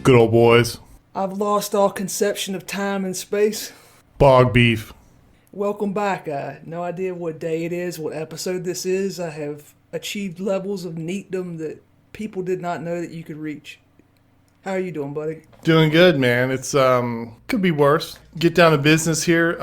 Good old boys. I've lost all conception of time and space. Bog beef. Welcome back. No idea what day it is, what episode this is. I have achieved levels of neatdom that people did not know that you could reach. How are you doing, buddy? Doing good, man. It's could be worse. Get down to business here.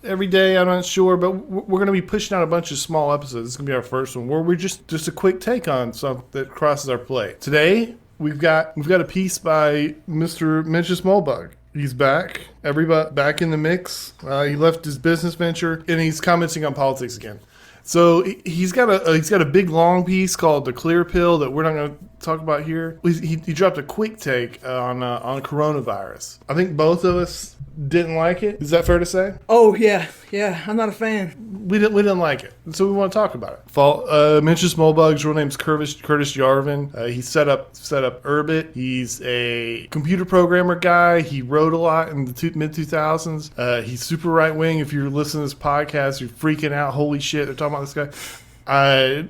Every day, I'm not sure, but we're going to be pushing out a bunch of small episodes. This is going to be our first one, where we're just a quick take on something that crosses our plate. Today, we've got a piece by Mr. Mencius Moldbug. He's back. Everybody back in the mix. He left his business venture, and he's commenting on politics again. So he's got a big long piece called "The Clear Pill" that we're not going to talk about here. He dropped a quick take on coronavirus. I think both of us didn't like it. Is that fair to say? Oh yeah. I'm not a fan. We didn't like it, so we want to talk about it. Mencius Moldbug's real name's Curtis Yarvin. He set up Urbit. He's a computer programmer guy. He wrote a lot in the mid 2000s. He's super right wing. If you're listening to this podcast, you're freaking out. Holy shit, they're talking about this guy.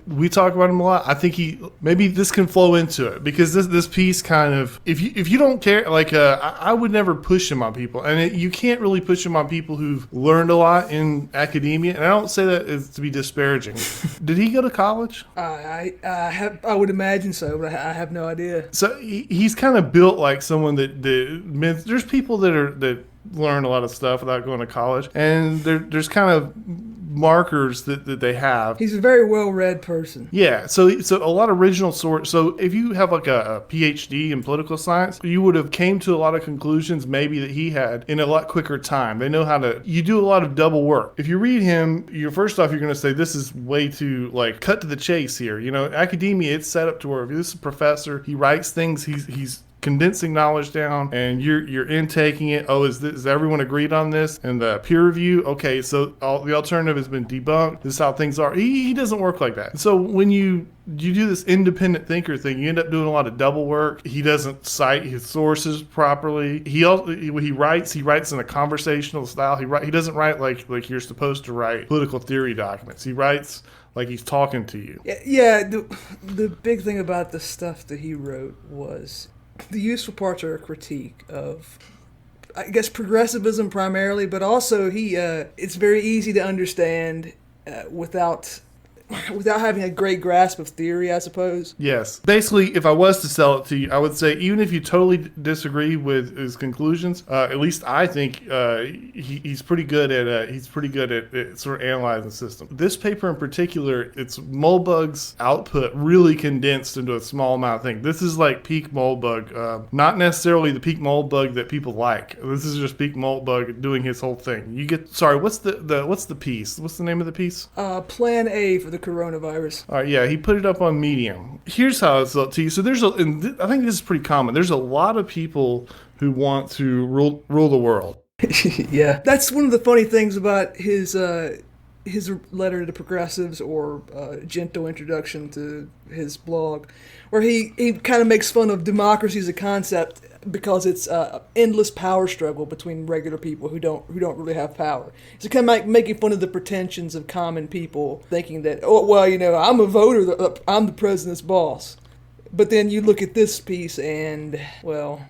We talk about him a lot. I think maybe this can flow into it, because this piece kind of, if you don't care, like I would never push him on people, and you can't really push him on people who've learned a lot in academia. And I don't say that as to be disparaging. Did he go to college? I would imagine so, but I have no idea. So he's kind of built like someone that there's people that learn a lot of stuff without going to college, and there's kind of markers that they have. He's a very well-read person. Yeah, so a lot of original source. So if you have like a PhD in political science, you would have came to a lot of conclusions maybe that he had in a lot quicker time. They know how to. You do a lot of double work. If you read him, first off, you're going to say this is way too like cut to the chase here. You know, academia, it's set up to where if this is a professor, he writes things. He's condensing knowledge down, and you're intaking it. Oh, is everyone agreed on this? And the peer review, okay, so the alternative has been debunked. This is how things are. He doesn't work like that. So when you do this independent thinker thing, you end up doing a lot of double work. He doesn't cite his sources properly. When he writes in a conversational style. He doesn't write like you're supposed to write political theory documents. He writes like he's talking to you. Yeah, the big thing about the stuff that he wrote was the useful parts are a critique of, I guess, progressivism primarily, but also it's very easy to understand without having a great grasp of theory, I suppose. Yes. Basically, if I was to sell it to you, I would say even if you totally disagree with his conclusions, at least I think he's pretty good at sort of analyzing the system. This paper in particular, it's Moldbug's output really condensed into a small amount of things. This is like peak Moldbug, not necessarily the peak Moldbug that people like. This is just peak Moldbug doing his whole thing. What's the piece? What's the name of the piece? Plan A for the coronavirus. All right, yeah, he put it up on Medium. Here's how it's up to you. So I think this is pretty common. There's a lot of people who want to rule the world. Yeah, that's one of the funny things about his letter to progressives, or gentle introduction to his blog, where he kind of makes fun of democracy as a concept because it's endless power struggle between regular people who don't really have power. So kind of making fun of the pretensions of common people, thinking that, oh well, I'm a voter, I'm the president's boss. But then you look at this piece and, well,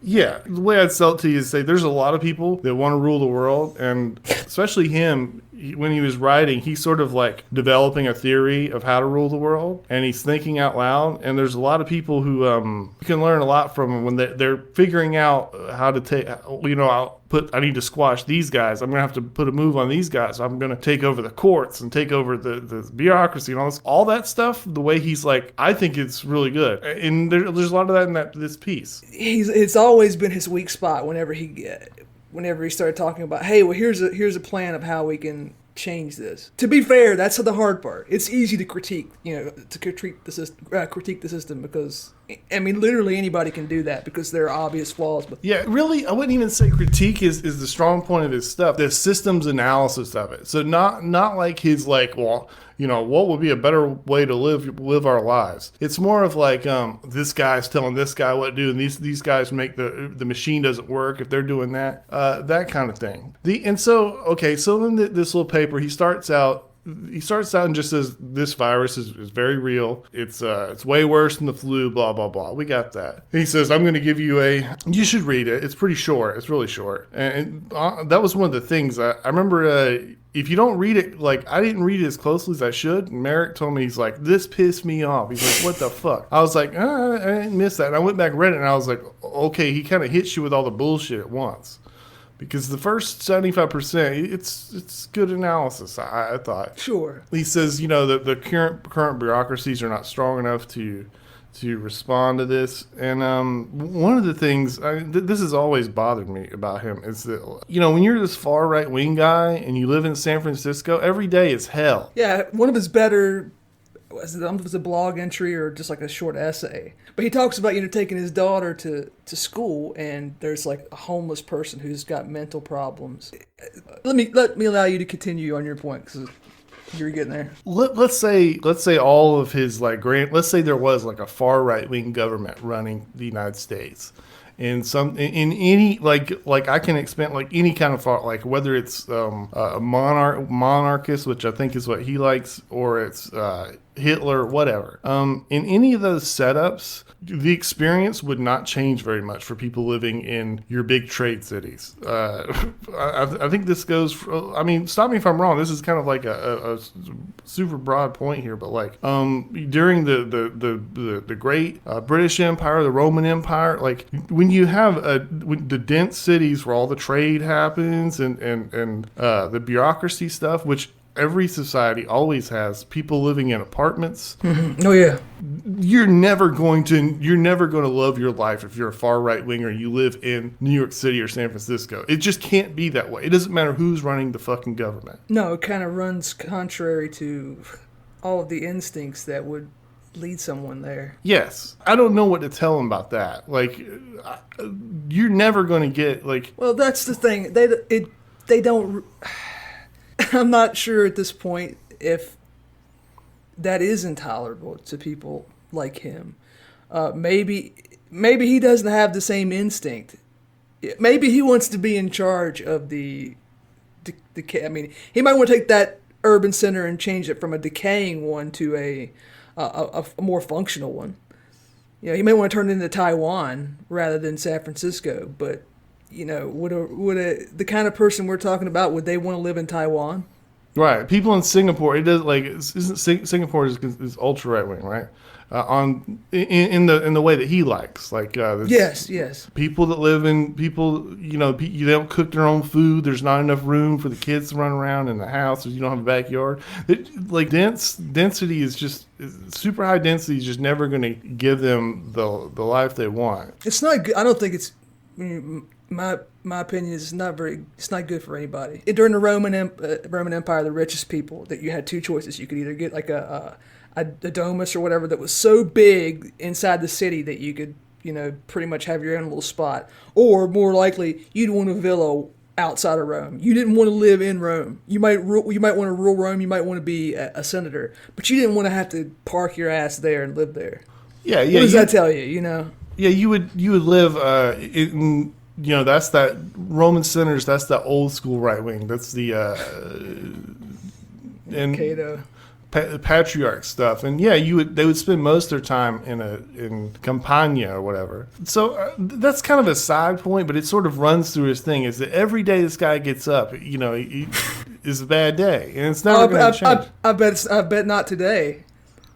yeah, the way I'd sell it to you is say there's a lot of people that want to rule the world, and especially him, when he was writing, he's sort of like developing a theory of how to rule the world, and he's thinking out loud, and there's a lot of people who you can learn a lot from him when they're figuring out how to take, I need to squash these guys. I'm going to have to put a move on these guys. I'm going to take over the courts and take over the bureaucracy and all that stuff. The way he's like, I think it's really good. And there's a lot of that in this piece. It's always been his weak spot whenever he started talking about, hey, well, here's a plan of how we can change this. To be fair, that's the hard part. It's easy to critique the system because, I mean, literally anybody can do that because there are obvious flaws. But yeah, really, I wouldn't even say critique is the strong point of his stuff. The systems analysis of it. So not like his what would be a better way to live our lives. It's more of like this guy's telling this guy what to do, and these guys make the machine doesn't work if they're doing that kind of thing. So then this little paper, he starts out he starts out and just says this virus is very real. It's way worse than the flu. Blah blah blah. We got that. He says I'm going to give you you should read it. It's pretty short. It's really short. And that was one of the things I remember. If you don't read it, like, I didn't read it as closely as I should. And Merrick told me, he's like, this pissed me off. He's like, what the fuck? I was like, I didn't miss that. And I went back and read it, and I was like, okay, he kind of hits you with all the bullshit at once. Because the first 75%, it's good analysis, I thought. Sure. He says, that the current bureaucracies are not strong enough to respond to this. And one of the things, this has always bothered me about him, is that, when you're this far right-wing guy and you live in San Francisco, every day is hell. Yeah, one of his better, was it a blog entry or just like a short essay? But he talks about, taking his daughter to school, and there's like a homeless person who's got mental problems. Let me allow you to continue on your point, because you're getting there. Let's say all of his let's say there was like a far right wing government running the United States, in any I can expand like any kind of far, like whether it's a monarchist, which I think is what he likes, or it's Hitler, whatever. In any of those setups, the experience would not change very much for people living in your big trade cities. I think this goes stop me if I'm wrong. This is kind of like a super broad point here, but during the great British Empire, the Roman Empire, like when you have the dense cities where all the trade happens and the bureaucracy stuff, which every society always has people living in apartments. Mm-hmm. Oh yeah. You're never going to love your life if you're a far right winger and you live in New York City or San Francisco. It just can't be that way. It doesn't matter who's running the fucking government. No, it kind of runs contrary to all of the instincts that would lead someone there. Yes. I don't know what to tell them about that. You're never going to get Well, that's the thing. They don't. I'm not sure at this point if that is intolerable to people like him. Maybe he doesn't have the same instinct. Maybe he wants to be in charge of the he might want to take that urban center and change it from a decaying one to a more functional one. He may want to turn it into Taiwan rather than San Francisco, but the kind of person we're talking about, would they want to live in Taiwan? Right. People in Singapore, Singapore is ultra right wing, right? In the way that he likes, yes. People that live in they don't cook their own food. There's not enough room for the kids to run around in the house. You don't have a backyard. Density is just super high density is just never going to give them the life they want. It's not good. I don't think it's. My opinion is it's not good for anybody. During the Roman Empire, the richest people, that you had two choices. You could either get like a domus or whatever that was so big inside the city that you could pretty much have your own little spot, or more likely you'd want a villa outside of Rome. You didn't want to live in Rome. You might want to rule Rome. You might want to be a senator, but you didn't want to have to park your ass there and live there. Yeah. What does that tell you? Yeah, you would live in. That's that Roman centers. That's that old school right wing. That's the and Cato. Patriarch stuff. And yeah, they would spend most of their time in Campania or whatever. So that's kind of a side point, but it sort of runs through his thing. Is that every day this guy gets up, is a bad day, and it's never going to change. I bet not today.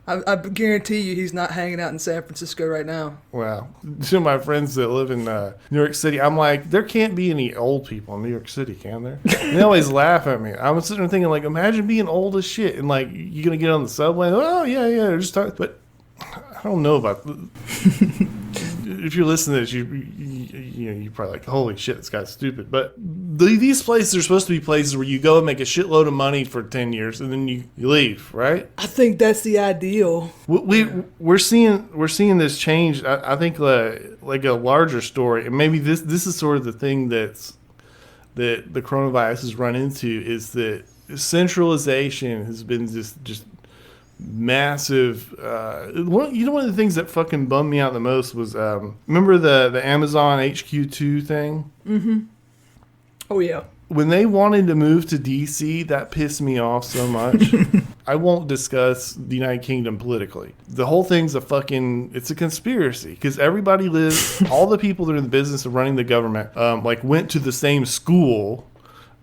I guarantee you he's not hanging out in San Francisco right now. Well, two of my friends that live in New York City, I'm like, there can't be any old people in New York City, can there? And they always laugh at me. I was sitting there thinking, imagine being old as shit and you're going to get on the subway. Oh, yeah, just talk. But I don't know about if you're listening to this, you're probably like, holy shit, this guy's stupid. But these places are supposed to be places where you go and make a shitload of money for 10 years and then you leave, right? I think that's the ideal. We're seeing this change. I think like a larger story, and maybe this is sort of the thing that the coronavirus has run into, is that centralization has been just massive. One of the things that fucking bummed me out the most was remember the Amazon HQ2 thing? Mm-hmm. Oh yeah. when they wanted to move to DC, that pissed me off so much. I won't discuss the United Kingdom politically. The whole thing's it's a conspiracy because everybody lives, all the people that are in the business of running the government, went to the same school.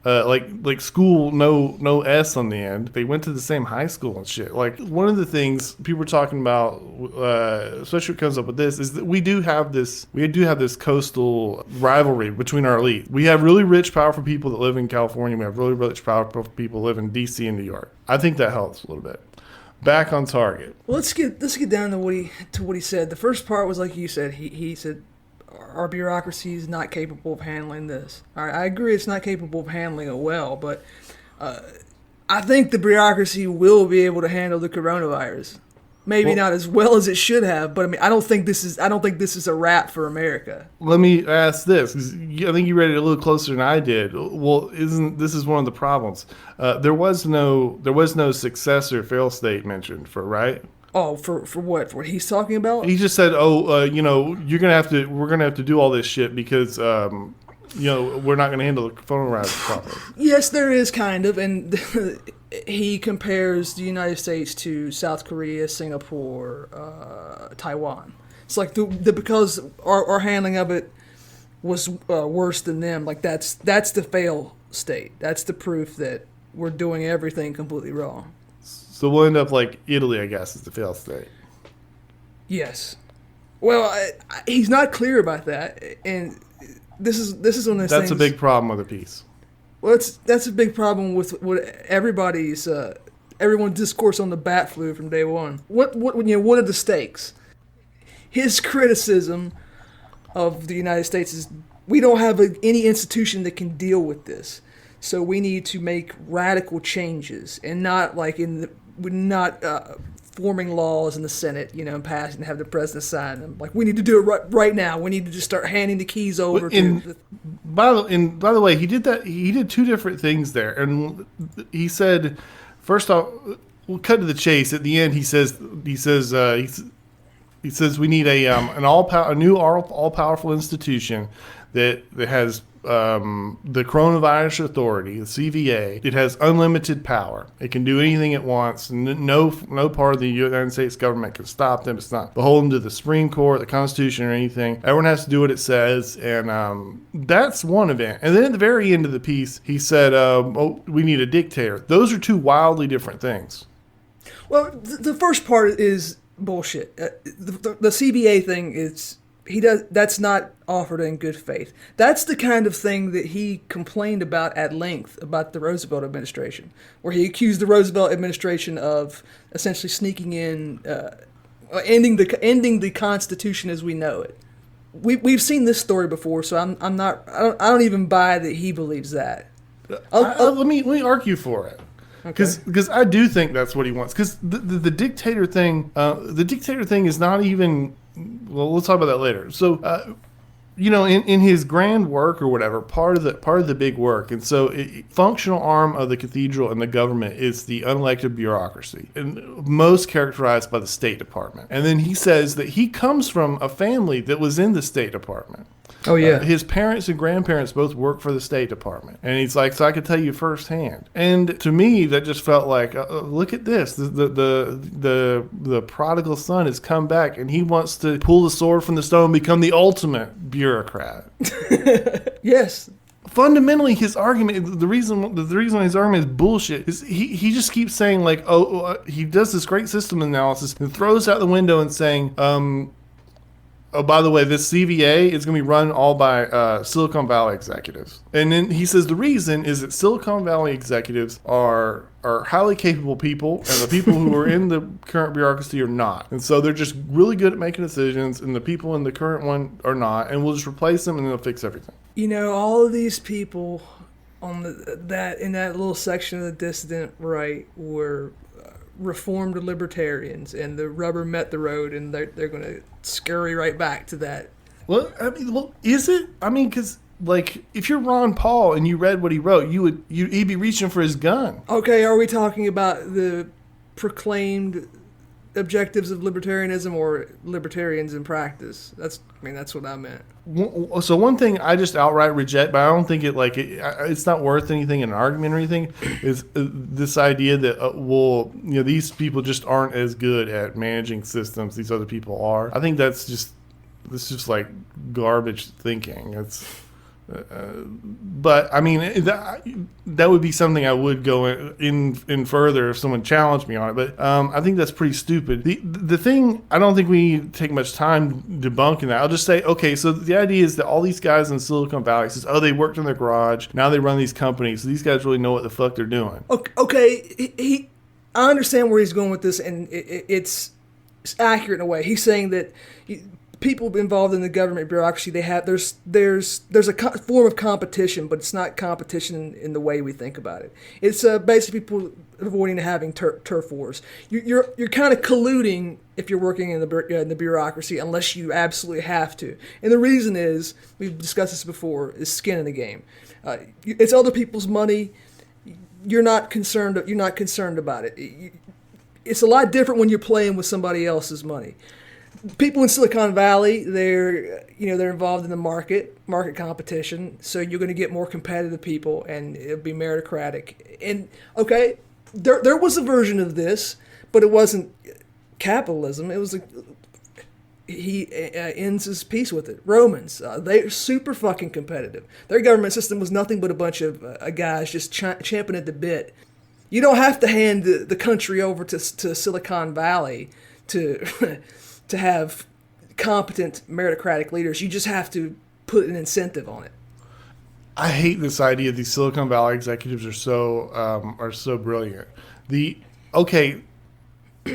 Like school, no S on the end. They went to the same high school and shit. Like, one of the things people were talking about, especially what comes up with this, is that we do have this coastal rivalry between our elite. We have really rich, powerful people that live in California. We have really rich, powerful people that live in DC and New York. I think that helps a little bit. Back on target. Well, let's get down to what he said. The first part was like you said. He said, our bureaucracy is not capable of handling this. All right, I agree it's not capable of handling it well, but I think the bureaucracy will be able to handle the coronavirus. Maybe not as well as it should have, but I mean, I don't think this is a wrap for America. Let me ask this, 'cause I think you read it a little closer than I did. Well, this is one of the problems? There was no successor fail state mentioned for, right? Oh, for what? For what he's talking about? He just said, we're gonna have to do all this shit because we're not gonna handle the coronavirus properly. Yes, there is kind of, and he compares the United States to South Korea, Singapore, Taiwan. It's like because our handling of it was worse than them. Like that's the fail state. That's the proof that we're doing everything completely wrong. So we'll end up like Italy, I guess, is the fail state. Yes. Well, he's not clear about that, and this is one of those things. That's a big problem with the piece. Well, that's a big problem with what everyone's discourse on the bat flu from day one. What are the stakes? His criticism of the United States is we don't have any institution that can deal with this, so we need to make radical changes, and not like forming laws in the Senate, and pass and have the president sign them. Like, we need to do it right now. We need to just start handing the keys over By the way, he did that. He did two different things there, and he said, first off, we'll cut to the chase. At the end, he says we need a new all powerful institution that has the Coronavirus Authority, the CVA. It has unlimited power. It can do anything it wants. No part of the United States government can stop them. It's not beholden to the Supreme Court, the Constitution, or anything. Everyone has to do what it says, and that's one event. And then at the very end of the piece, he said, we need a dictator. Those are two wildly different things. Well, the first part is bullshit. The CVA thing is... that's not offered in good faith. That's the kind of thing that he complained about at length about the Roosevelt administration, where he accused the Roosevelt administration of essentially sneaking in, ending the Constitution as we know it. We've seen this story before, so I don't even buy that he believes that. Let me argue for it. Because I do think that's what he wants. Because the dictator thing, is not even. Well, we'll talk about that later. So, in his grand work or whatever, part of the big work, and so functional arm of the cathedral and the government is the unelected bureaucracy, and most characterized by the State Department. And then he says that he comes from a family that was in the State Department. Oh, yeah. His parents and grandparents both work for the State Department. And he's like, so I could tell you firsthand. And to me, that just felt like, look at this. The prodigal son has come back, and he wants to pull the sword from the stone and become the ultimate bureaucrat. Yes. Fundamentally, his argument, the reason his argument is bullshit is he just keeps saying, like, he does this great system analysis and throws out the window and saying, oh, by the way, this CVA is going to be run all by Silicon Valley executives. And then he says the reason is that Silicon Valley executives are highly capable people, and the people who are in the current bureaucracy are not. And so they're just really good at making decisions, and the people in the current one are not, and we'll just replace them, and they'll fix everything. All of these people in that little section of the dissident right were reformed libertarians, and the rubber met the road, and they're going to scurry right back to that. Well, is it? I mean, because like, if you're Ron Paul and you read what he wrote, he'd be reaching for his gun. Okay, are we talking about the proclaimed objectives of libertarianism or libertarians in practice. That's what I meant. So one thing I just outright reject, but I don't think it's not worth anything in an argument or anything, is this idea that these people just aren't as good at managing systems these other people are. I think that's just like garbage thinking. But I mean that would be something I would go in further if someone challenged me on it. But I think that's pretty stupid. The thing, I don't think we need to take much time debunking that. I'll just say, okay, so the idea is that all these guys in Silicon Valley says, oh, they worked in their garage, now they run these companies, so these guys really know what the fuck they're doing. Okay, I understand where he's going with this, and it's accurate in a way. He's saying that people involved in the government bureaucracy, there's a form of competition, but it's not competition in the way we think about it. It's basically people avoiding having turf wars. You're kind of colluding if you're working in the bureaucracy, unless you absolutely have to. And the reason is, we've discussed this before, is skin in the game. It's other people's money. You're not concerned about it. It's a lot different when you're playing with somebody else's money. People in Silicon Valley, they're involved in the market competition, so you're going to get more competitive people, and it'll be meritocratic. And okay, there was a version of this, but it wasn't capitalism. It was he ends his piece with it. Romans, they're super fucking competitive. Their government system was nothing but a bunch of guys just champing at the bit. You don't have to hand the country over to Silicon Valley to to have competent meritocratic leaders. You just have to put an incentive on it. I hate this idea these Silicon Valley executives are so brilliant.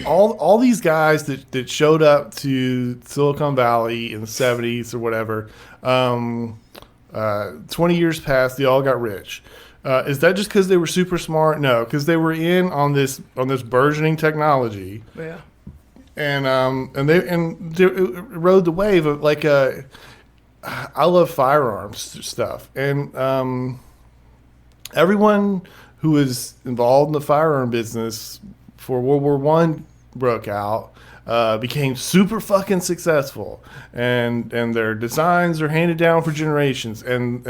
All these guys that showed up to Silicon Valley in the 70s or whatever, 20 years passed, they all got rich. Is that just because they were super smart? No, because they were in on this burgeoning technology. Yeah. And they rode the wave of I love firearms stuff, and everyone who was involved in the firearm business before World War I broke out became super fucking successful, and their designs are handed down for generations, and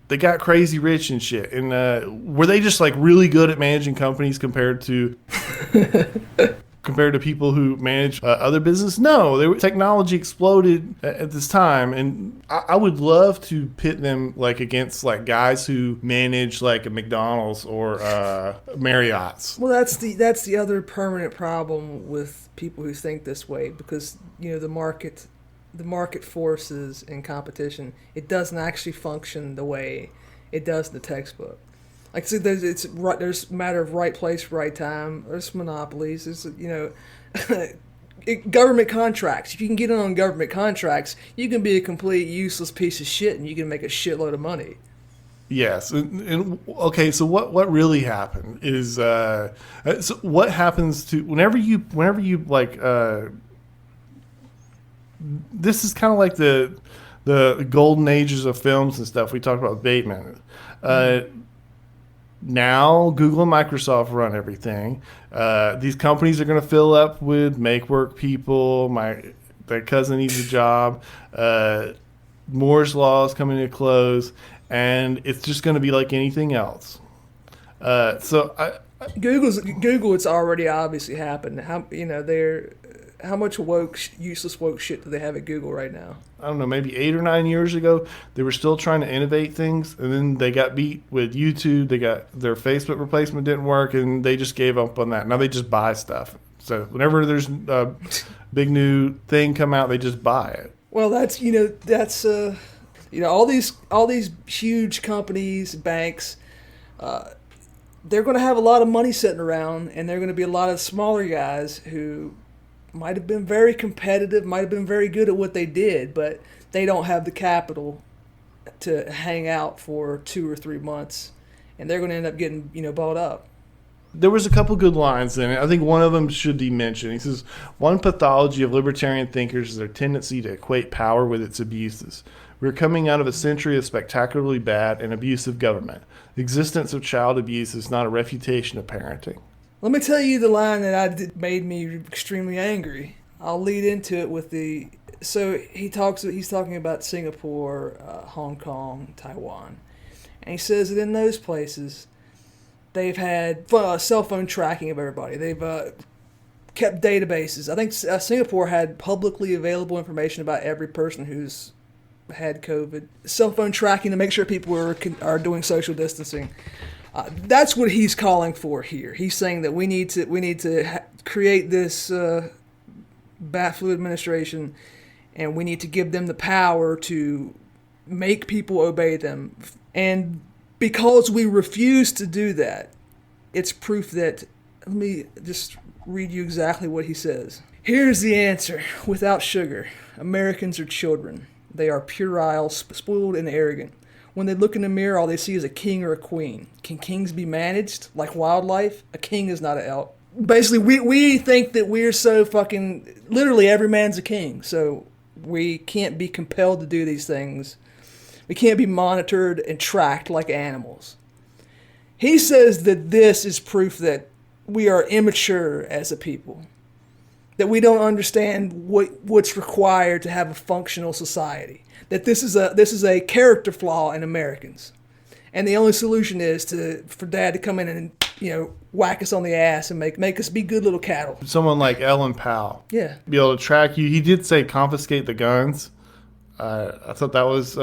they got crazy rich and shit. And were they just really good at managing companies compared to people who manage other business? No, technology exploded at this time, and I would love to pit them against guys who manage a McDonald's or Marriott's. Well, that's the other permanent problem with people who think this way, because the market forces and competition, it doesn't actually function the way it does in the textbook. There's a matter of right place, right time. There's monopolies. There's government contracts. If you can get in on government contracts, you can be a complete useless piece of shit, and you can make a shitload of money. Yes, and okay. So what really happened is so what happens to whenever you this is kind of like the golden ages of films and stuff we talked about with Bateman. Now Google and Microsoft run everything. These companies are going to fill up with make-work people. My cousin needs a job. Moore's Law is coming to a close, and it's just going to be like anything else. Google, it's already obviously happened. How much useless woke shit do they have at Google right now? I don't know, maybe 8 or 9 years ago, they were still trying to innovate things, and then they got beat with YouTube. Their Facebook replacement didn't work, and they just gave up on that. Now they just buy stuff. So whenever there's a big new thing come out, they just buy it. Well, that's all these huge companies, banks, they're going to have a lot of money sitting around, and there are going to be a lot of smaller guys who might have been very competitive, might have been very good at what they did, but they don't have the capital to hang out for 2 or 3 months, and they're going to end up getting bought up. There was a couple good lines in it. I think one of them should be mentioned. He says, one pathology of libertarian thinkers is their tendency to equate power with its abuses. We're coming out of a century of spectacularly bad and abusive government. The existence of child abuse is not a refutation of parenting. Let me tell you the line that made me extremely angry. I'll lead into it with the. So he's talking about Singapore, Hong Kong, Taiwan, and he says that in those places, they've had cell phone tracking of everybody. They've kept databases. I think Singapore had publicly available information about every person who's had COVID. Cell phone tracking to make sure people are doing social distancing. That's what he's calling for here. He's saying that we need to create this bat flu administration, and we need to give them the power to make people obey them. And because we refuse to do that, it's proof that. Let me just read you exactly what he says. Here's the answer. Without sugar, Americans are children. They are puerile, spoiled, and arrogant. When they look in the mirror, all they see is a king or a queen. Can kings be managed like wildlife? A king is not an elk. Basically, we think that we're so fucking... Literally, every man's a king. So we can't be compelled to do these things. We can't be monitored and tracked like animals. He says that this is proof that we are immature as a people. That we don't understand what's required to have a functional society. That this is a character flaw in Americans, and the only solution is for Dad to come in and whack us on the ass and make us be good little cattle. Someone like Ellen Powell, yeah, be able to track you. He did say confiscate the guns. I thought that was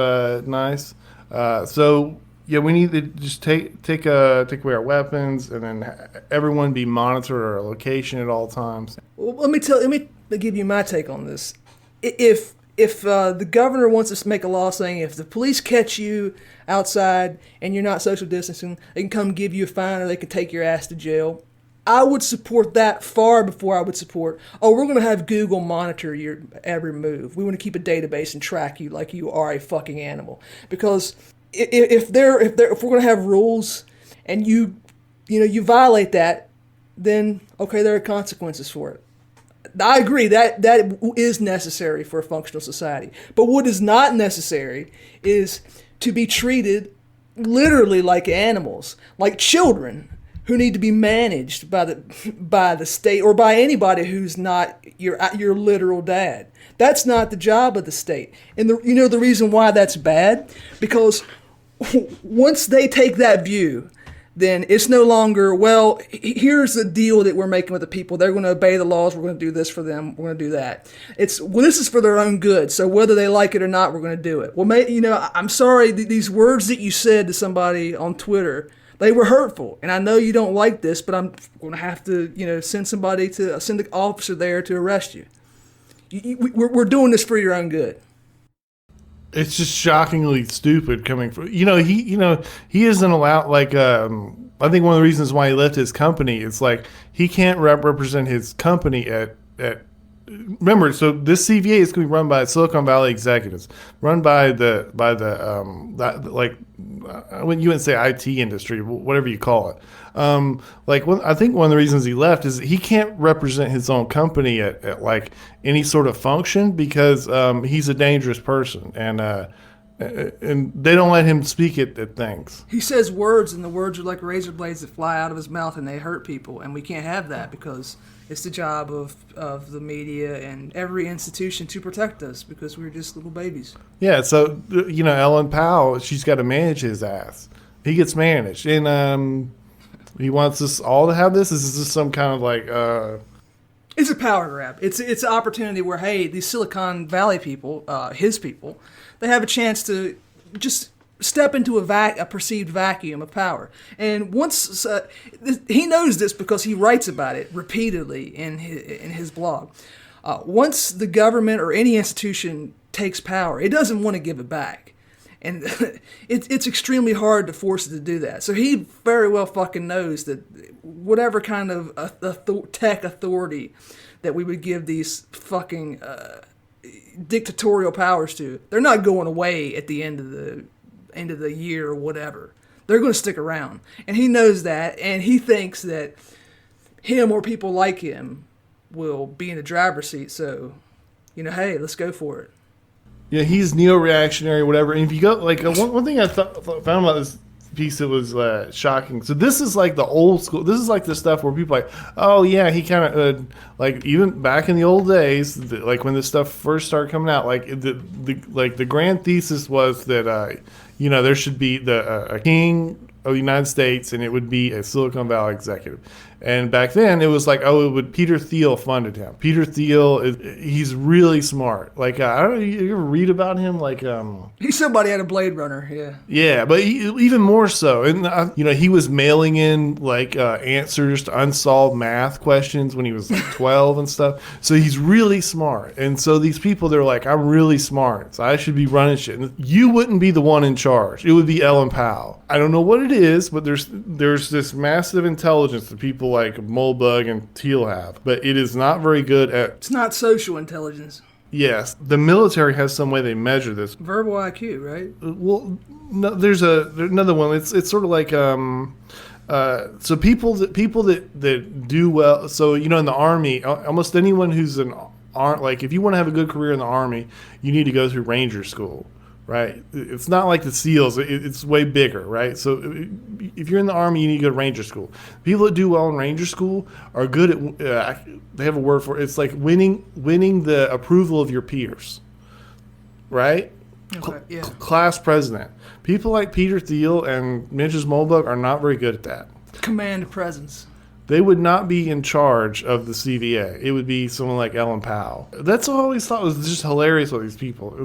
nice. So yeah, we need to just take away our weapons, and then everyone be monitored our location at all times. Well, let me give you my take on this. If the governor wants us to make a law saying if the police catch you outside and you're not social distancing, they can come give you a fine or they can take your ass to jail, I would support that far before I would support, we're going to have Google monitor your every move. We want to keep a database and track you like you are a fucking animal. Because if we're going to have rules and you violate that, then okay, there are consequences for it. I agree that is necessary for a functional society. But what is not necessary is to be treated literally like animals, like children who need to be managed by the state or by anybody who's not your literal dad. That's not the job of the state. And the reason why that's bad, because once they take that view, then it's no longer, well, here's the deal that we're making with the people. They're going to obey the laws. We're going to do this for them. We're going to do that. This is for their own good. So whether they like it or not, we're going to do it. Well, I'm sorry, these words that you said to somebody on Twitter, they were hurtful. And I know you don't like this, but I'm going to have to, send the officer there to arrest you. We're doing this for your own good. It's just shockingly stupid coming from he isn't allowed, like I think one of the reasons why he left his company is like he can't represent his company at remember, so this CVA is going to be run by Silicon Valley executives, run by I wouldn't say IT industry, whatever you call it. I think one of the reasons he left is he can't represent his own company at like any sort of function because he's a dangerous person, and they don't let him speak at things. He says words, and the words are like razor blades that fly out of his mouth, and they hurt people, and we can't have that because it's the job of the media and every institution to protect us because we're just little babies. Yeah, so Ellen Powell, she's got to manage his ass. He gets managed, and he wants us all to have this. Is this some kind of like? It's a power grab. It's an opportunity where, hey, these Silicon Valley people, his people, they have a chance to just step into a perceived vacuum of power. And once he knows this because he writes about it repeatedly in his blog. Once the government or any institution takes power, it doesn't want to give it back. And it's extremely hard to force it to do that. So he very well fucking knows that whatever kind of tech authority that we would give these fucking dictatorial powers to, they're not going away at the end of the year or whatever. They're going to stick around. And he knows that, and he thinks that him or people like him will be in the driver's seat. So, hey, let's go for it. Yeah, he's neo-reactionary, whatever. And if you go, like, one thing I found about this piece that was shocking. So this is like the old school. This is like the stuff where people are like, oh yeah, he kind of like even back in the old days, like when this stuff first started coming out, like the grand thesis was that there should be a king of the United States, and it would be a Silicon Valley executive. And back then, it was like, Peter Thiel funded him. Peter Thiel, he's really smart. Like, I don't know, you ever read about him? Like, he's somebody out of Blade Runner, yeah. Yeah, but even more so. And, he was mailing in, like, answers to unsolved math questions when he was, like, 12 and stuff. So he's really smart. And so these people, they're like, I'm really smart, so I should be running shit. And you wouldn't be the one in charge. It would be Ellen Powell. I don't know what it is, but there's this massive intelligence that people like Mulbug and Thiel have, but it is not very good at... It's not social intelligence. Yes. The military has some way they measure this. Verbal IQ, right? Well, no, there's another one. It's sort of like... so people that do well... So, in the Army, almost anyone who's like, if you want to have a good career in the Army, you need to go through Ranger School. Right, it's not like the SEALs; it's way bigger, right? So, if you're in the Army, you need to go to Ranger School. People that do well in Ranger School are good at. They have a word for it. It's like winning the approval of your peers, right? Okay, yeah. Class president. People like Peter Thiel and Mrs. Mulbug are not very good at that. Command presence. They would not be in charge of the CVA. It would be someone like Ellen Powell. That's what I always thought was just hilarious with these people.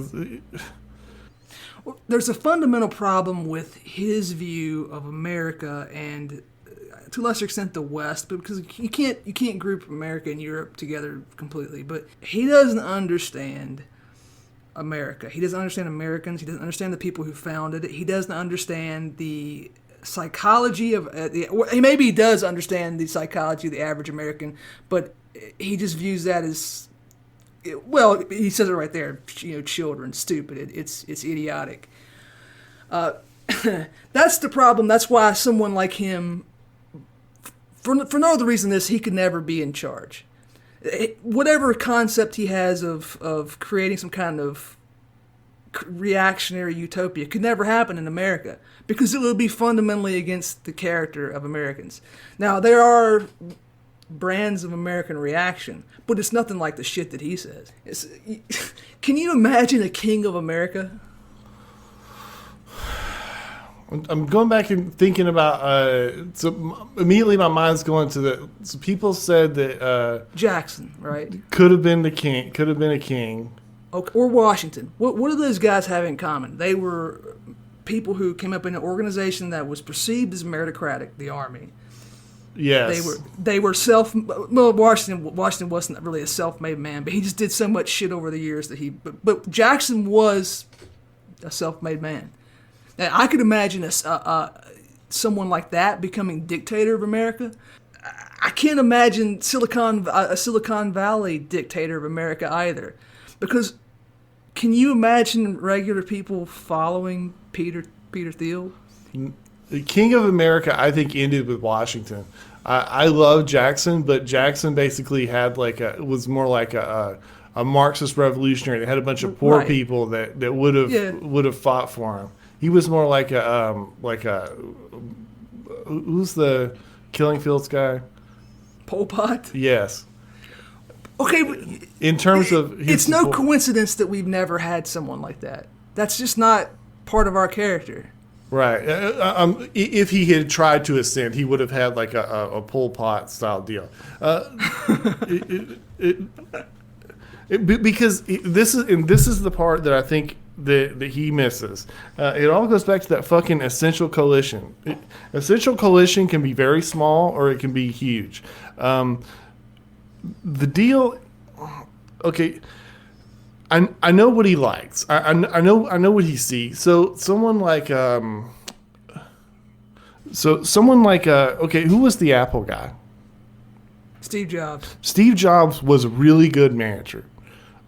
There's a fundamental problem with his view of America and, to a lesser extent, the West, but because you can't group America and Europe together completely. But he doesn't understand America. He doesn't understand Americans. He doesn't understand the people who founded it. He doesn't understand the psychology of maybe he does understand the psychology of the average American, but he just views that as... Well, he says it right there. Children, stupid. It's idiotic. That's the problem. That's why someone like him, for no other reason than this, he could never be in charge. Whatever concept he has of creating some kind of reactionary utopia could never happen in America because it would be fundamentally against the character of Americans. Now, there are brands of American reaction, but it's nothing like the shit that he says. Can you imagine a king of America? I'm going back and thinking about so immediately my mind's going to so people said that Jackson, right? Could have been a king. Or Washington. What do those guys have in common? They were people who came up in an organization that was perceived as meritocratic, the Army. Yes. They were Washington wasn't really a self-made man, but he just did so much shit over the years that but Jackson was a self-made man. Now, I could imagine someone like that becoming dictator of America. I can't imagine a Silicon Valley dictator of America either, because can you imagine regular people following Peter Thiel? The King of America, I think, ended with Washington. I love Jackson, but Jackson basically had was more like a Marxist revolutionary. They had a bunch of poor people that would have fought for him. He was more like a who's the Killing Fields guy? Pol Pot? Yes. Okay, but in terms of it's no coincidence that we've never had someone like that. That's just not part of our character. Right. If he had tried to ascend, he would have had like a Pol Pot style deal. Because this is the part that I think that he misses. It all goes back to that fucking essential coalition. Essential coalition can be very small or it can be huge. The deal, okay. I know what he likes. I know what he sees. So someone like okay, who was the Apple guy? Steve Jobs. Steve Jobs was a really good manager.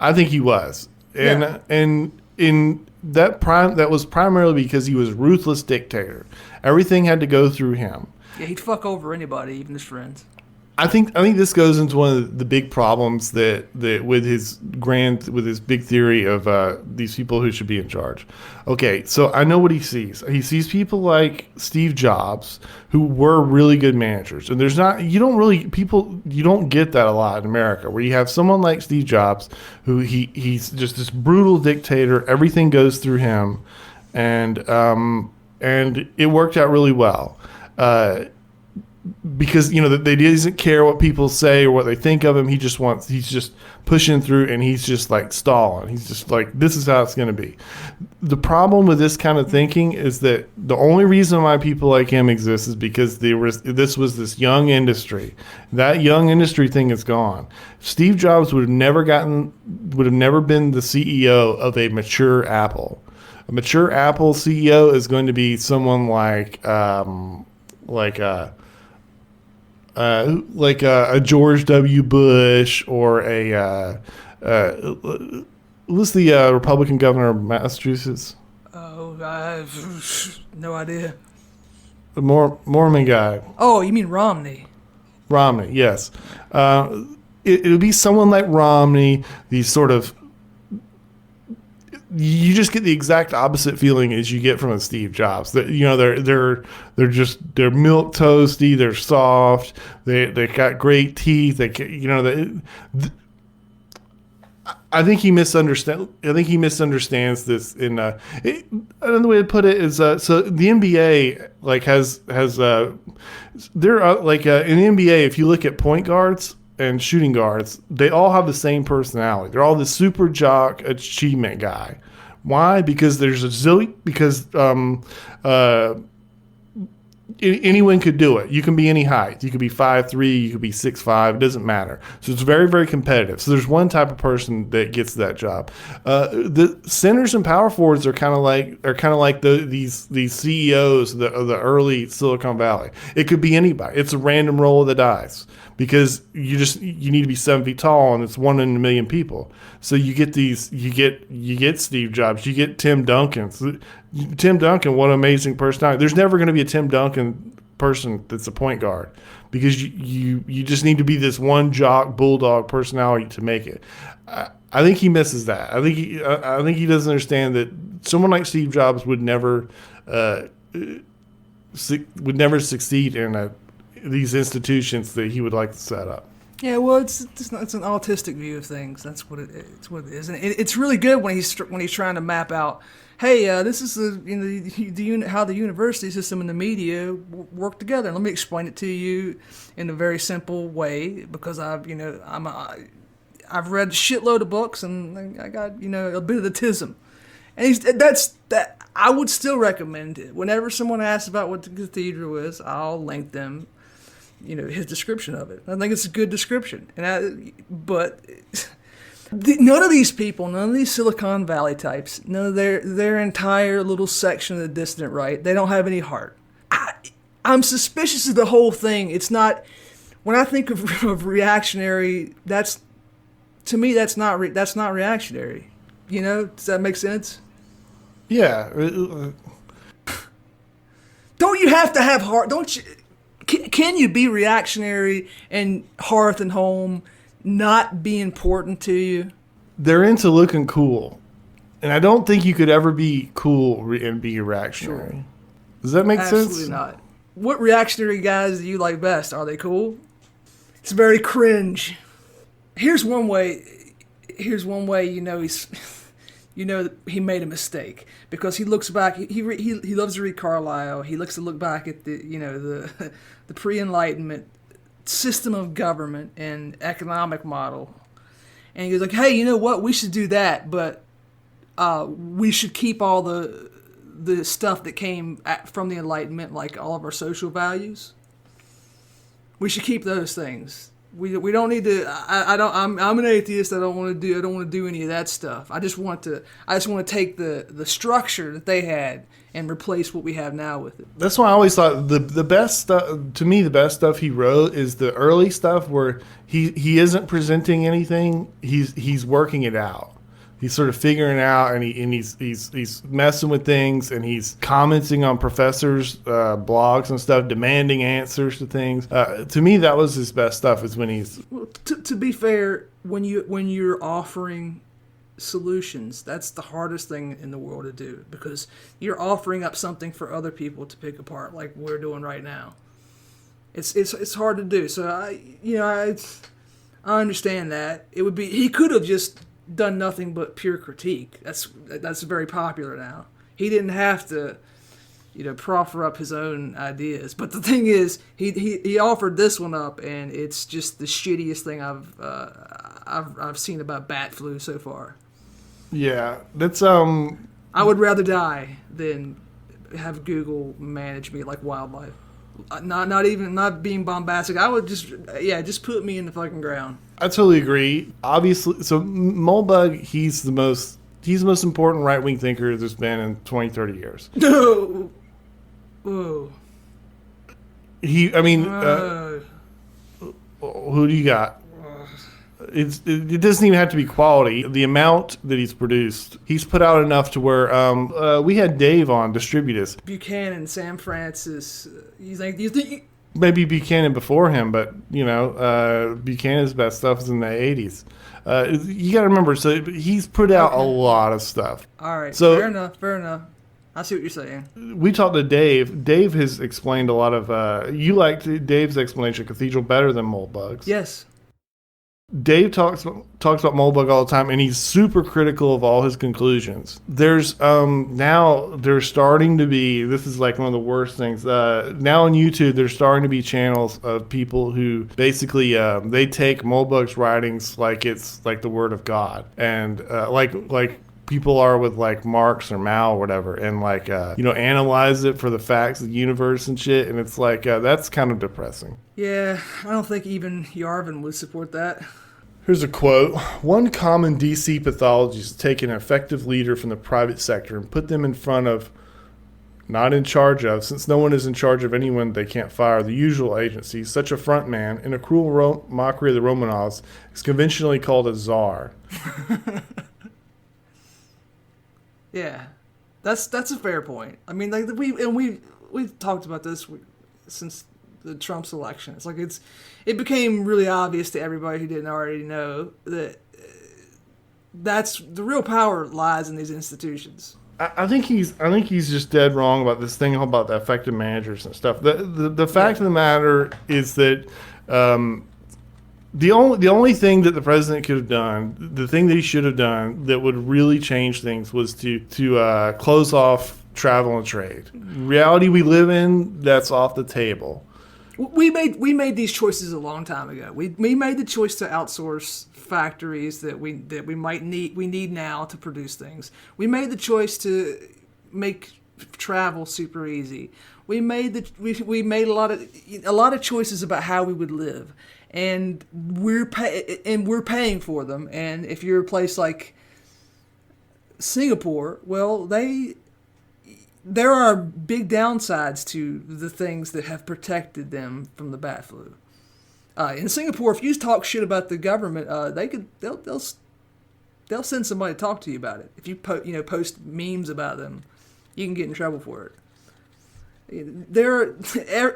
I think he was. And in that was primarily because he was a ruthless dictator. Everything had to go through him. Yeah, he'd fuck over anybody, even his friends. I think this goes into one of the big problems that with his big theory of these people who should be in charge. Okay, so I know what he sees. He sees people like Steve Jobs who were really good managers, and you don't get that a lot in America, where you have someone like Steve Jobs who he's just this brutal dictator. Everything goes through him, and it worked out really well. Because they doesn't care what people say or what they think of him. He's just pushing through, and he's just like stalling. He's just like, this is how it's going to be. The problem with this kind of thinking is that the only reason why people like him exist is because this was this young industry. That young industry thing is gone. Steve Jobs would have never been the CEO of a mature Apple. A mature Apple CEO is going to be someone like a George W. Bush or who's the Republican governor of Massachusetts? Oh, I have no idea. The Mormon guy. Oh, you mean Romney? Romney, yes. It would be someone like Romney. These sort of, you just get the exact opposite feeling as you get from a Steve Jobs. That they're milk toasty. They're soft. They got great teeth. I think he misunderstands. I think he misunderstands this. Another way to put it is so the NBA has they're in the NBA. If you look at point guards and shooting guards, they all have the same personality. They're all the super jock achievement guy. Why? Because there's a zillion. Because anyone could do it. You can be any height. You could be 5'3". You could be 6'5". It doesn't matter. So it's very, very competitive. So there's one type of person that gets that job. The centers and power forwards are kind of like these CEOs of the early Silicon Valley. It could be anybody. It's a random roll of the dice because you need to be 7 feet tall, and it's 1 in a million people. So you get Steve Jobs, you get Tim Duncan. Tim Duncan, what an amazing personality. There's never going to be a Tim Duncan person that's a point guard because you just need to be this one jock bulldog personality to make it. I think he misses that. I think he doesn't understand that someone like Steve Jobs would never succeed in these institutions that he would like to set up. Yeah, well, it's an autistic view of things. That's what it is, and it's really good when he's trying to map out. Hey, this is how the university system and the media work together. Let me explain it to you in a very simple way because I've read a shitload of books and I got a bit of the tism, and that I would still recommend it. Whenever someone asks about what the cathedral is, I'll link them. His description of it. I think it's a good description. But none of these people, none of these Silicon Valley types, none of their entire little section of the dissident right, they don't have any heart. I'm suspicious of the whole thing. It's not, when I think of reactionary, that's not reactionary. Does that make sense? Yeah. Don't you have to have heart? Don't you? Can you be reactionary and hearth and home not be important to you? They're into looking cool. And I don't think you could ever be cool and be reactionary. Sure. Does that make sense? Absolutely not. What reactionary guys do you like best? Are they cool? It's very cringe. Here's one way he he made a mistake because he looks back. He loves to read Carlyle. He likes to look back at the pre-Enlightenment system of government and economic model, and he goes like, "Hey, you know what? We should do that, but we should keep all the stuff that came from the Enlightenment, like all of our social values. We should keep those things." We don't need to. I'm an atheist. I don't want to do any of that stuff. I just want to take the structure that they had and replace what we have now with it. That's why I always thought the best stuff. To me, the best stuff he wrote is the early stuff where he isn't presenting anything. He's working it out. He's sort of figuring out, and he's messing with things, and he's commenting on professors' blogs and stuff, demanding answers to things. To me, that was his best stuff. Is when he's. Well, to be fair, when you're offering solutions, that's the hardest thing in the world to do, because you're offering up something for other people to pick apart, like we're doing right now. It's hard to do. So I understand that. It would be, he could have just done nothing but pure critique. That's very popular now. He didn't have to, proffer up his own ideas. But the thing is, he offered this one up, and it's just the shittiest thing I've seen about bat flu so far. Yeah, that's I would rather die than have Google manage me like wildlife. Not being bombastic. I would just put me in the fucking ground. I totally agree. Obviously, so Moldbug, he's the most important right-wing thinker there's been in 20, 30 years. No. Whoa. Who do you got? It doesn't even have to be quality. The amount that he's produced, he's put out enough to where we had Dave on Distributus. Buchanan, Sam Francis. You think maybe Buchanan before him, but Buchanan's best stuff is in the 80s. You got to remember, so he's put out a lot of stuff. All right, so fair enough. I see what you're saying. We talked to Dave. Dave has explained a lot of. You liked Dave's explanation of Cathedral better than Moldbugs. Yes. Dave talks about Moldbug all the time, and he's super critical of all his conclusions. There's now there's starting to be, this is like one of the worst things. Now on YouTube, there's starting to be channels of people who basically they take Moldbug's writings like it's like the word of God, and like people are with like Marx or Mao or whatever, and like analyze it for the facts of the universe and shit, and it's like that's kind of depressing. Yeah, I don't think even Yarvin would support that. Here's a quote. One common DC pathology is to take an effective leader from the private sector and put them in front of, not in charge of, since no one is in charge of anyone they can't fire, the usual agency. Such a front man, in a cruel mockery of the Romanovs, is conventionally called a czar. Yeah, that's a fair point. I mean, like we've talked about this since the Trump election. It's like it became really obvious to everybody who didn't already know that that's the real power lies in these institutions. I think he's just dead wrong about this thing about the effective managers and stuff. The fact of the matter is that the only thing that the president could have done, the thing that he should have done that would really change things, was to close off travel and trade. Reality we live in, that's off the table. We made these choices a long time ago. We made the choice to outsource factories that we need now to produce things. We made the choice to make travel super easy. We made a lot of choices about how we would live, and we're paying for them. And if you're a place like Singapore, well, there are big downsides to the things that have protected them from the bat flu. In Singapore, if you talk shit about the government, they'll send somebody to talk to you about it. If you post memes about them, you can get in trouble for it.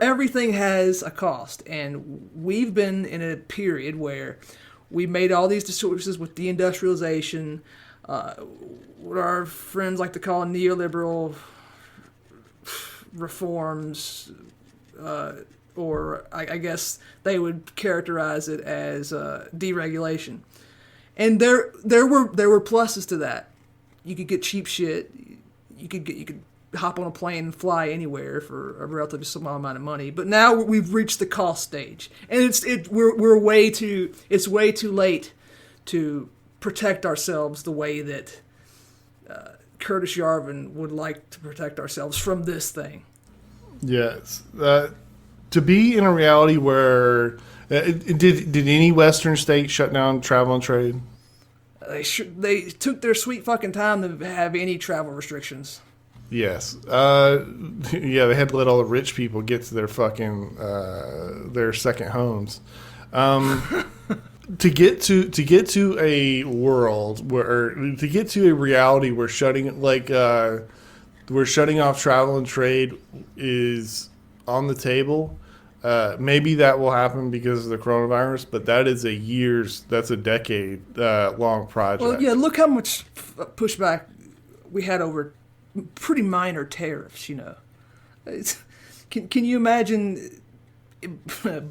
Everything has a cost, and we've been in a period where we made all these choices with deindustrialization, what our friends like to call neoliberal reforms, or I guess they would characterize it as deregulation. And there were pluses to that. You could get cheap shit. You could hop on a plane and fly anywhere for a relatively small amount of money. But now we've reached the cost stage, and it's way too late to protect ourselves the way that Curtis Yarvin would like to protect ourselves from this thing. Yes. To be in a reality where did any Western state shut down travel and trade? They took their sweet fucking time to have any travel restrictions. Yes. Yeah, they had to let all the rich people get to their fucking their second homes. to get to a world where, to get to a reality where we're shutting off travel and trade is on the table. Maybe that will happen because of the coronavirus, but that's a decade long project. Well, yeah, look how much pushback we had over pretty minor tariffs, you know. Can you imagine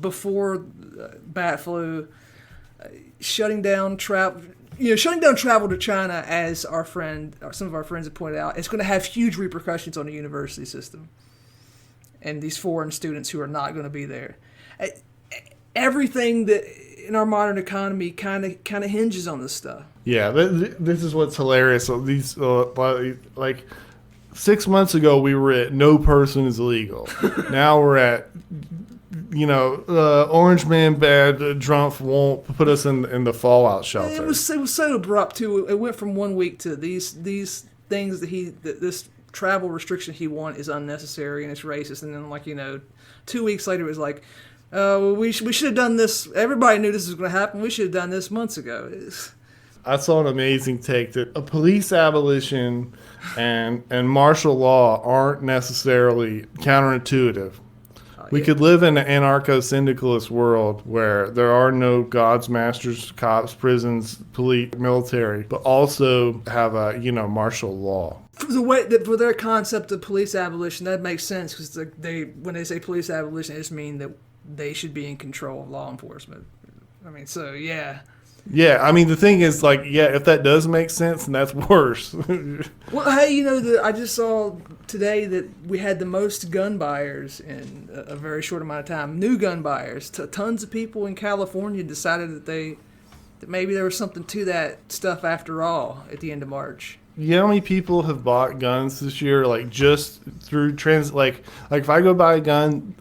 before bat flu shutting down travel to China, as some of our friends have pointed out, it's going to have huge repercussions on the university system and these foreign students who are not going to be there. Everything that in our modern economy kind of hinges on this stuff. Yeah, this is what's hilarious. So these like 6 months ago, we were at no person is illegal. Now we're at, Orange Man bad, Trump won't put us in the fallout shelter. It was so abrupt too. It went from 1 week to these things that this travel restriction he wants is unnecessary and it's racist, and then 2 weeks later it was like, we should have done this. Everybody knew this was going to happen. We should have done this months ago. I saw an amazing take that a police abolition and martial law aren't necessarily counterintuitive. We could live in an anarcho-syndicalist world where there are no gods, masters, cops, prisons, police, military, but also have a martial law. For their concept of police abolition, that makes sense because when they say police abolition, they just mean that they should be in control of law enforcement. I mean, so yeah. Yeah, I mean, the thing is, if that does make sense, then that's worse. Well, hey, I just saw today that we had the most gun buyers in a very short amount of time. New gun buyers. Tons of people in California decided that maybe there was something to that stuff after all at the end of March. You know how many people have bought guns this year, just through if I go buy a gun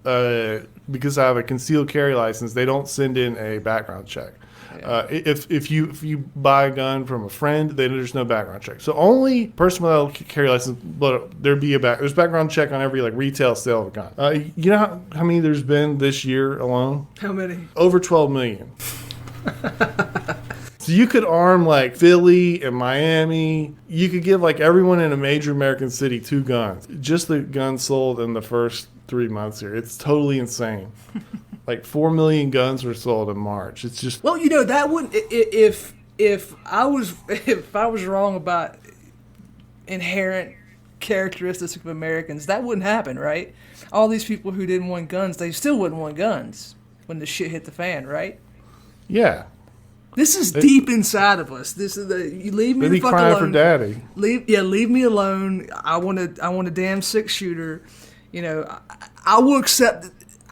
because I have a concealed carry license, they don't send in a background check. If you buy a gun from a friend, then there's no background check. So only person without a carry license, but there's background check on every retail sale of a gun. You know how many there's been this year alone? How many? Over 12 million. So you could arm Philly and Miami. You could give everyone in a major American city 2 guns. Just the guns sold in the first 3 months here. It's totally insane. 4 million guns were sold in March. It's just that wouldn't if I was wrong about inherent characteristics of Americans, that wouldn't happen, right? All these people who didn't want guns, they still wouldn't want guns when the shit hit the fan, right? Yeah. This is deep inside of us. This is you leave me the fuck alone. Crying for daddy. Leave me alone. I want a damn 6-shooter. I will accept.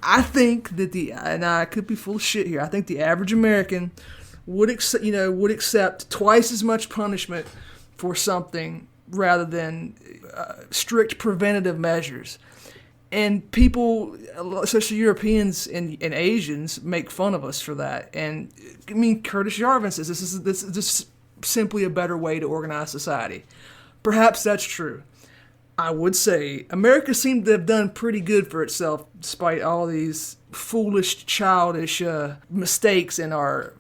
I think that and I could be full of shit here. I think the average American would accept twice as much punishment for something rather than strict preventative measures. And people, especially Europeans and Asians, make fun of us for that. And I mean, Curtis Yarvin says this is simply a better way to organize society. Perhaps that's true. I would say America seemed to have done pretty good for itself despite all these foolish, childish mistakes in our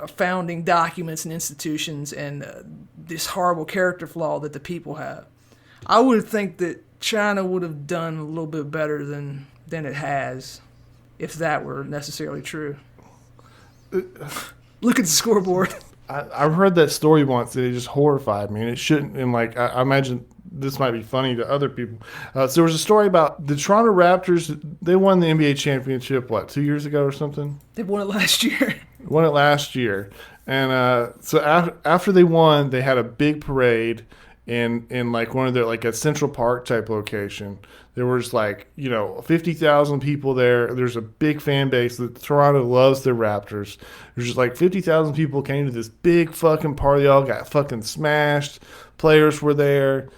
founding documents and institutions and this horrible character flaw that the people have. I would think that China would have done a little bit better than it has, if that were necessarily true. Look at the scoreboard. I've heard that story once and it just horrified me, and it shouldn't. And I imagine this might be funny to other people. So there was a story about the Toronto Raptors. They won the NBA championship 2 years ago or something. They won it last year. Won it last year, and so after they won, they had a big parade in one of their a Central Park type location. There was 50,000 people there. There's a big fan base. Toronto loves their Raptors. There's just 50,000 people came to this big fucking party. They all got fucking smashed. Players were there.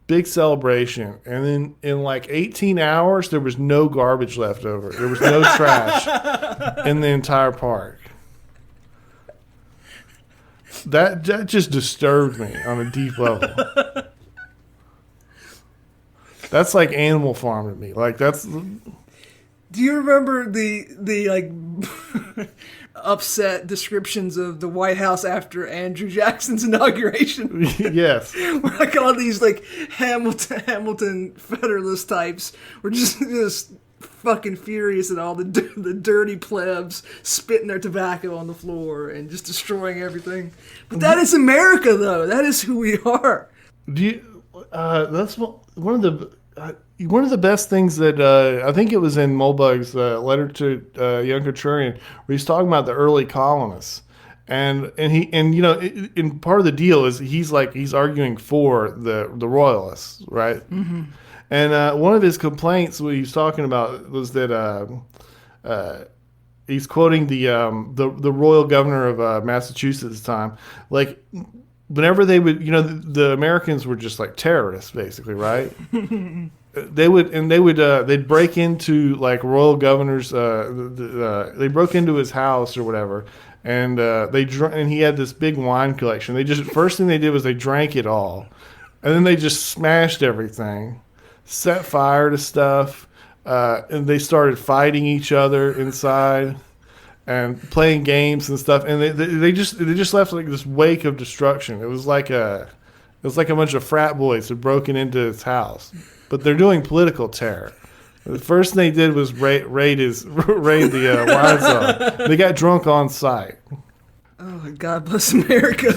Big celebration. And then in 18 hours, there was no garbage left over. There was no trash in the entire park. That just disturbed me on a deep level. That's like Animal Farm to me. That's. Do you remember the upset descriptions of the White House after Andrew Jackson's inauguration. Yes. Where like all these like Hamilton Federalist types were just fucking furious at all the dirty plebs spitting their tobacco on the floor and just destroying everything. But that is America, though. That is who we are. Do you? That's one of the best things that I think it was in Mulbug's letter to Young Contrarian, where he's talking about the early colonists, and part of the deal is he's arguing for the royalists, right? Mm-hmm. And one of his complaints, what he was talking about, was that he's quoting the royal governor of Massachusetts at the time, like. Whenever they would, the Americans were just like terrorists, basically, right? They'd break into like royal governors. They broke into his house or whatever, and and he had this big wine collection. First thing they did was they drank it all, and then they just smashed everything, set fire to stuff, and they started fighting each other inside. And playing games and stuff, and they just left like this wake of destruction. It was like a bunch of frat boys had broken into his house, but they're doing political terror. The first thing they did was raid the wine cellar. They got drunk on site. Oh, God bless America.